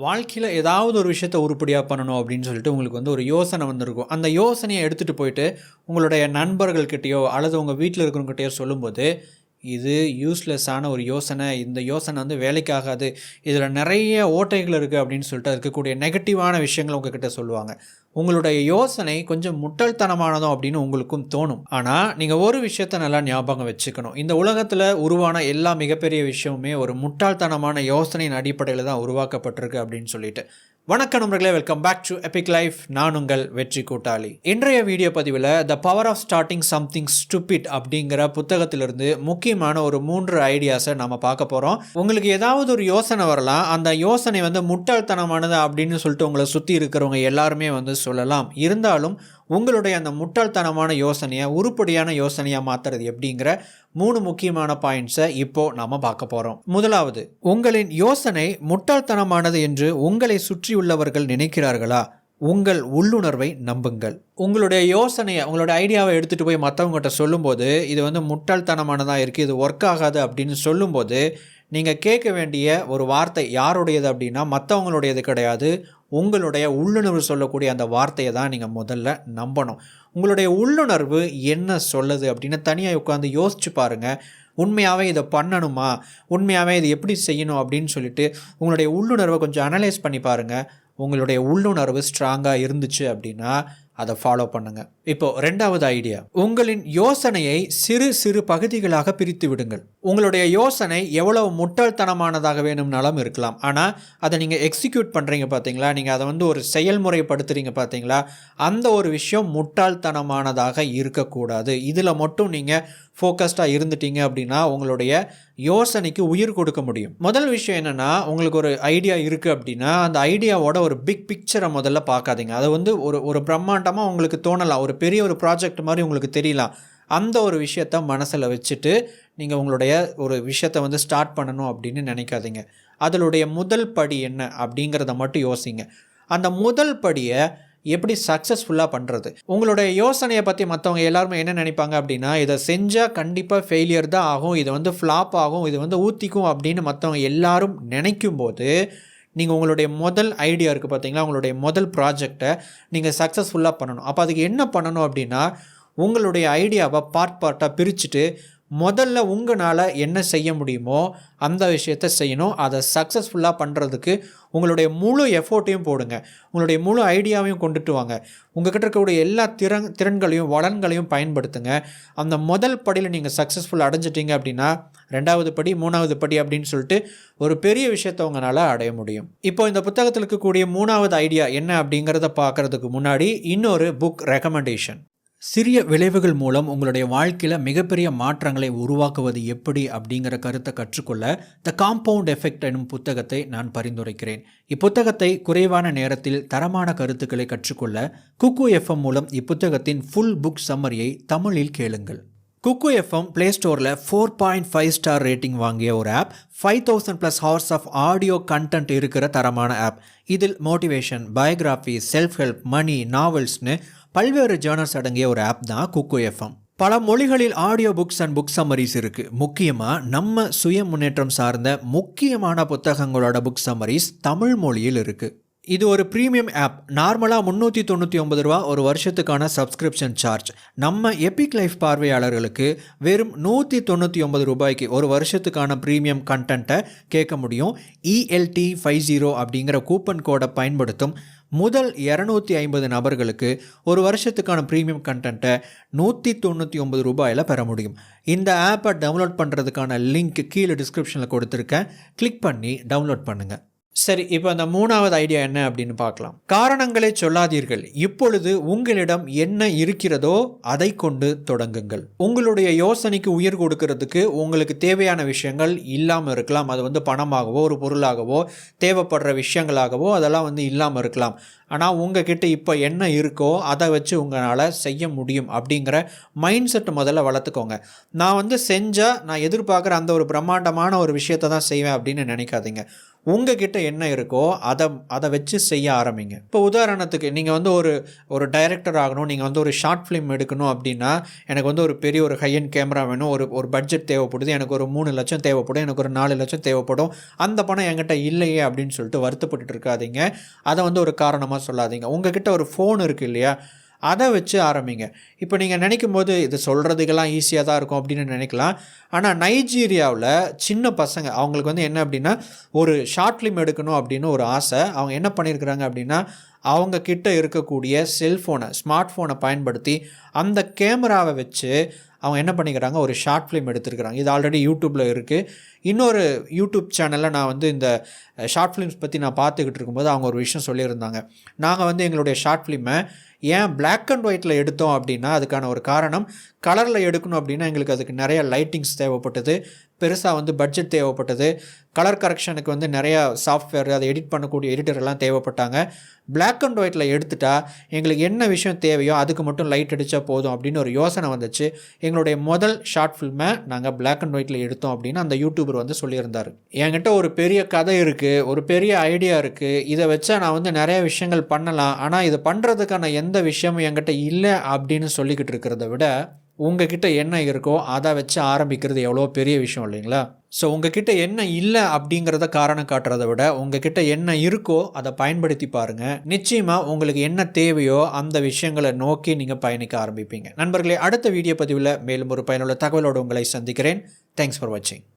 வாழ்க்கையில் ஏதாவது ஒரு விஷயத்தை உருப்படியாக பண்ணணும் அப்படின்னு சொல்லிட்டு உங்களுக்கு ஒரு யோசனை வந்திருக்கும். அந்த யோசனையை எடுத்துகிட்டு போயிட்டு உங்களுடைய நண்பர்கள்கிட்டயோ அல்லது உங்கள் வீட்டில் இருக்கிறவங்ககிட்டயோ சொல்லும்போது, இது யூஸ்லெஸ்ஸான ஒரு யோசனை, இந்த யோசனை வேலைக்கு ஆகாது, இதில் நிறைய ஓட்டைகள் இருக்குது அப்படின்னு சொல்லிட்டு இருக்கக்கூடிய நெகட்டிவான விஷயங்கள் உங்ககிட்ட சொல்லுவாங்க. உங்களுடைய யோசனை கொஞ்சம் முட்டாள்தனமானதும் அப்படின்னு உங்களுக்கும் தோணும். ஆனால் நீங்கள் ஒரு விஷயத்தை நல்லா ஞாபகம் வச்சுக்கணும். இந்த உலகத்தில் உருவான எல்லா மிகப்பெரிய விஷயமுமே ஒரு முட்டாள்தனமான யோசனையின் அடிப்படையில் தான் உருவாக்கப்பட்டிருக்கு அப்படின்னு சொல்லிட்டு. வணக்கம் நண்பர்களே, welcome back to epic life. நான் உங்கள் வெற்றி கூட்டாளி. இன்றைய வீடியோ பதிவில் the power of starting something stupid அப்படிங்கிற புத்தகத்திலிருந்து முக்கியமான ஒரு 3 ஐடியாஸை நம்ம பார்க்க போகிறோம். உங்களுக்கு ஏதாவது ஒரு யோசனை வரலாம். அந்த யோசனை முட்டாள்தனமானது அப்படின்னு சொல்லிட்டு உங்களை சுற்றி இருக்கிறவங்க எல்லாருமே சொல்லலாம். இருந்தாலும் உங்களுடைய அந்த முட்டாள்தனமான யோசனையை உருப்படியான யோசனையாக மாற்றுறது எப்படிங்கிற 3 முக்கியமான பாயிண்ட்ஸை இப்போது நாம் பார்க்க போகிறோம். முதலாவது, உங்களின் யோசனை முட்டாள்தனமானது என்று உங்களை சுற்றியுள்ளவர்கள் நினைக்கிறார்களா? உங்கள் உள்ளுணர்வை நம்புங்கள். உங்களுடைய யோசனையை, உங்களுடைய ஐடியாவை எடுத்துகிட்டு போய் மற்றவங்ககிட்ட சொல்லும்போது இது முட்டாள்தனமானதாக இருக்குது, இது ஒர்க் ஆகாது அப்படின்னு சொல்லும்போது நீங்கள் கேட்க வேண்டிய ஒரு வார்த்தை யாருடையது அப்படின்னா மற்றவங்களுடையது கிடையாது. உங்களுடைய உள்ளுணர்வு சொல்லக்கூடிய அந்த வார்த்தையை தான் நீங்கள் முதல்ல நம்பணும். உங்களுடைய உள்ளுணர்வு என்ன சொல்லுது அப்படின்னு தனியாக உட்காந்து யோசிச்சு பாருங்கள். உண்மையாகவே இதை பண்ணணுமா, உண்மையாகவே இது எப்படி செய்யணும் அப்படின்னு சொல்லிட்டு உங்களுடைய உள்ளுணர்வை கொஞ்சம் அனலைஸ் பண்ணி பாருங்கள். உங்களுடைய உள்ளுணர்வு ஸ்ட்ராங்காக இருந்துச்சு அப்படின்னா அதை ஃபாலோ பண்ணுங்கள். இப்போது 2வது ஐடியா, உங்களின் யோசனையை சிறு சிறு பகுதிகளாக பிரித்து விடுங்கள். உங்களுடைய யோசனை எவ்வளவு முட்டாள்தனமானதாக வேணும்னாலும் இருக்கலாம். ஆனால் அதை நீங்கள் எக்ஸிக்யூட் பண்ணுறீங்க பார்த்தீங்களா, நீங்கள் அதை ஒரு செயல்முறைப்படுத்துகிறீங்க பார்த்தீங்களா, அந்த ஒரு விஷயம் முட்டாள்தனமானதாக இருக்கக்கூடாது. இதில் மட்டும் நீங்கள் ஃபோக்கஸ்டாக இருந்துட்டீங்க அப்படின்னா உங்களுடைய யோசனைக்கு உயிர் கொடுக்க முடியும். முதல் விஷயம் என்னென்னா, உங்களுக்கு ஒரு ஐடியா இருக்குது அப்படின்னா அந்த ஐடியாவோட ஒரு பிக் பிக்சரை முதல்ல பார்க்காதீங்க. அது ஒரு பிரம்மாண்டமாக உங்களுக்கு தோணலாம், ஒரு பெரிய ஒரு ப்ராஜெக்ட் மாதிரி உங்களுக்கு தெரியலாம். அந்த ஒரு விஷயத்த மனசில் வச்சுட்டு நீங்கள் உங்களுடைய ஒரு விஷயத்தை ஸ்டார்ட் பண்ணணும் அப்படின்னு நினைக்காதீங்க. அதனுடைய முதல் படி என்ன அப்படிங்கிறத மட்டும் யோசிங்க. அந்த முதல் படியை எப்படி சக்ஸஸ்ஃபுல்லாக பண்ணுறது? உங்களுடைய யோசனையை பற்றி மற்றவங்க எல்லாருமே என்ன நினைப்பாங்க அப்படின்னா, இதை செஞ்சால் கண்டிப்பாக ஃபெயிலியர் தான் ஆகும், இது ஃப்ளாப் ஆகும், இது ஊற்றிக்கும் அப்படின்னு மற்றவங்க எல்லாரும் நினைக்கும் போது நீங்கள் உங்களுடைய முதல் ஐடியா இருக்குது பார்த்தீங்களா, உங்களுடைய முதல் ப்ராஜெக்டை நீங்கள் சக்ஸஸ்ஃபுல்லாக பண்ணணும். அப்போ அதுக்கு என்ன பண்ணணும் அப்படின்னா, உங்களுடைய ஐடியாவை பார்ட்டாக பிரிச்சுட்டு முதல்ல உங்களால் என்ன செய்ய முடியுமோ அந்த விஷயத்தை செய்யணும். அதை சக்ஸஸ்ஃபுல்லாக பண்ணுறதுக்கு உங்களுடைய முழு எஃபோர்ட்டையும் போடுங்க. உங்களுடைய முழு ஐடியாவையும் கொண்டுட்டு வாங்க. உங்கள்கிட்ட இருக்கக்கூடிய எல்லா திறன்களையும் வளங்களையும் பயன்படுத்துங்க. அந்த முதல் படியில் நீங்கள் சக்ஸஸ்ஃபுல் அடைஞ்சிட்டிங்க அப்படின்னா 2வது படி 3வது படி அப்படின்னு சொல்லிட்டு ஒரு பெரிய விஷயத்தை உங்களால் அடைய முடியும். இப்போ இந்த புத்தகத்தில் இருக்கக்கூடிய 3வது ஐடியா என்ன அப்படிங்கிறத பார்க்குறதுக்கு முன்னாடி இன்னொரு புக் ரெக்கமெண்டேஷன். சிறிய விளைவுகள் மூலம் உங்களுடைய வாழ்க்கையில் மிகப்பெரிய மாற்றங்களை உருவாக்குவது எப்படி அப்படிங்கிற கருத்தை கற்றுக்கொள்ள த காம்பவுண்ட் எஃபெக்ட் எனும் புத்தகத்தை நான் பரிந்துரைக்கிறேன். இப்புத்தகத்தை குறைவான நேரத்தில் தரமான கருத்துக்களை கற்றுக்கொள்ள குக்கு எஃப்எம் மூலம் இப்புத்தகத்தின் ஃபுல் புக் சம்மரியை தமிழில் கேளுங்கள். குக்கு எஃப்எம் பிளே ஸ்டோரில் 4.5 ஸ்டார் ரேட்டிங் வாங்கிய ஒரு app. 5000+ hours of audio content இருக்கிற தரமான ஆப். இதில் motivation, biography, self help, money, நாவல்ஸ்னு பல்வேறு ஜேர்னல்ஸ் அடங்கிய ஒரு ஆப் தான் குக்கு எஃப்எம். பல மொழிகளில் audio books and book summaries இருக்குது. முக்கியமாக நம்ம சுய முன்னேற்றம் சார்ந்த முக்கியமான புத்தகங்களோட புக் சம்மரிஸ் தமிழ் மொழியில் இருக்குது. இது ஒரு ப்ரீமியம் ஆப். நார்மலாக 399 ரூபா ஒரு வருஷத்துக்கான சப்ஸ்கிரிப்ஷன் சார்ஜ். நம்ம எபிக் லைஃப் பார்வையாளர்களுக்கு வெறும் 199 ரூபாய்க்கு ஒரு வருஷத்துக்கான ப்ரீமியம் கண்டென்ட்டை கேட்க முடியும். ELT50 அப்படிங்கிற கூப்பன் கோடை பயன்படுத்தும் முதல் 250 நபர்களுக்கு ஒரு வருஷத்துக்கான ப்ரீமியம் கண்டென்ட்டை 199 ரூபாயில் பெற முடியும். இந்த ஆப்பை டவுன்லோட் பண்ணுறதுக்கான லிங்க் கீழே டிஸ்கிரிப்ஷனில் கொடுத்துருக்கேன். கிளிக் பண்ணி டவுன்லோட் பண்ணுங்கள். சரி, இப்போ அந்த 3வது ஐடியா என்ன அப்படின்னு பார்க்கலாம். காரணங்களை சொல்லாதீர்கள். இப்பொழுது உங்களிடம் என்ன இருக்கிறதோ அதை கொண்டு தொடங்குங்கள். உங்களுடைய யோசனைக்கு உயிர் கொடுக்கறதுக்கு உங்களுக்கு தேவையான விஷயங்கள் இல்லாமல் இருக்கலாம். அது பணமாகவோ ஒரு பொருளாகவோ தேவைப்படுற விஷயங்களாகவோ அதெல்லாம் இல்லாமல் இருக்கலாம். ஆனால் உங்ககிட்ட இப்போ என்ன இருக்கோ அதை வச்சு உங்களால் செய்ய முடியும் அப்படிங்கிற மைண்ட் செட் முதல்ல வளர்த்துக்கோங்க. நான் செஞ்சால் நான் எதிர்பார்க்குற அந்த ஒரு பிரம்மாண்டமான ஒரு விஷயத்தை தான் செய்வேன் அப்படின்னு நினைக்காதீங்க. உங்ககிட்ட என்ன இருக்கோ அதை வச்சு செய்ய ஆரம்பிங்க. இப்போ உதாரணத்துக்கு நீங்கள் வந்து ஒரு டைரக்டர் ஆகணும், நீங்கள் வந்து ஒரு ஷார்ட் ஃபிலிம் எடுக்கணும் அப்படின்னா, எனக்கு வந்து ஒரு பெரிய ஒரு ஹை எண்ட் கேமரா வேணும், ஒரு பட்ஜெட் தேவைப்படுது, எனக்கு ஒரு 3 லட்சம் தேவைப்படும், எனக்கு ஒரு 4 லட்சம் தேவைப்படும், அந்த பணம் என்கிட்ட இல்லையே அப்படின்னு சொல்லிட்டு வருத்தப்பட்டு இருக்காதீங்க. அதை வந்து ஒரு காரணமாக சொல்லாதீங்க. உங்ககிட்ட ஒரு ஃபோன் இருக்குது இல்லையா, அதை வச்சு ஆரம்பிங்க. இப்போ நீங்கள் நினைக்கும் போது இது சொல்கிறதுக்கெல்லாம் ஈஸியாக தான் இருக்கும் அப்படின்னு நினைக்கலாம். ஆனால் நைஜீரியாவில் சின்ன பசங்க அவங்களுக்கு வந்து என்ன அப்படின்னா, ஒரு ஷார்ட் ஃபிலிம் எடுக்கணும் அப்படின்னு ஒரு ஆசை. அவங்க என்ன பண்ணியிருக்கிறாங்க அப்படின்னா, அவங்க கிட்ட இருக்கக்கூடிய செல்ஃபோனை, ஸ்மார்ட் ஃபோனை பயன்படுத்தி அந்த கேமராவை வச்சு அவங்க என்ன பண்ணிக்கிறாங்க, ஒரு ஷார்ட் ஃபிலிம் எடுத்துருக்கிறாங்க. இது ஆல்ரெடி யூடியூப்பில் இருக்குது. இன்னொரு யூடியூப் சேனலில் நான் வந்து இந்த ஷார்ட் ஃபிலிம்ஸ் பற்றி நான் பார்த்துக்கிட்டு இருக்கும்போது அவங்க ஒரு விஷயம் சொல்லியிருந்தாங்க. நாங்கள் வந்து எங்களுடைய ஷார்ட் ஃபிலிமை ஏன் பிளாக் அண்ட் ஒயிட்டில் எடுத்தோம் அப்படின்னா, அதுக்கான ஒரு காரணம், கலரில் எடுக்கணும் அப்படின்னா எங்களுக்கு அதுக்கு நிறைய லைட்டிங்ஸ் தேவைப்பட்டது, பெருசாக வந்து பட்ஜெட் தேவைப்பட்டது, கலர் கரெக்ஷனுக்கு வந்து நிறையா சாஃப்ட்வேர், அதை எடிட் பண்ணக்கூடிய எடிட்டர் எல்லாம் தேவைப்பட்டாங்க. பிளாக் அண்ட் ஒயிட்டில் எடுத்துட்டா எங்களுக்கு என்ன விஷயம் தேவையோ அதுக்கு மட்டும் லைட் அடித்தா போதும் அப்படின்னு ஒரு யோசனை வந்துச்சு. எங்களுடைய முதல் ஷார்ட் ஃபில்மை நாங்கள் பிளாக் அண்ட் ஒயிட்டில் எடுத்தோம் அப்படின்னு அந்த யூடியூபர் வந்து சொல்லியிருந்தார். என்கிட்ட ஒரு பெரிய கதை இருக்குது, ஒரு பெரிய ஐடியா இருக்குது, இதை வச்சா நான் வந்து நிறைய விஷயங்கள் பண்ணலாம், ஆனால் இதை பண்ணுறதுக்கான எந்த விஷயமும் என்கிட்ட இல்லை அப்படின்னு சொல்லிக்கிட்டு இருக்கிறத விட, உங்ககிட்ட என்ன இருக்கோ அதை வச்சு ஆரம்பிக்கிறது எவ்வளோ பெரிய விஷயம் இல்லைங்களா? ஸோ உங்ககிட்ட என்ன இல்லை அப்படிங்கிறத காரணம் காட்டுறதை விட, உங்ககிட்ட என்ன இருக்கோ அதை பயன்படுத்தி பாருங்கள். நிச்சயமாக உங்களுக்கு என்ன தேவையோ அந்த விஷயங்களை நோக்கி நீங்கள் பயணிக்க ஆரம்பிப்பீங்க. நண்பர்களே, அடுத்த வீடியோ பதிவில் மேலும் ஒரு பயனுள்ள தகவலோடு உங்களை சந்திக்கிறேன். தேங்க்ஸ் ஃபார் வாட்சிங்.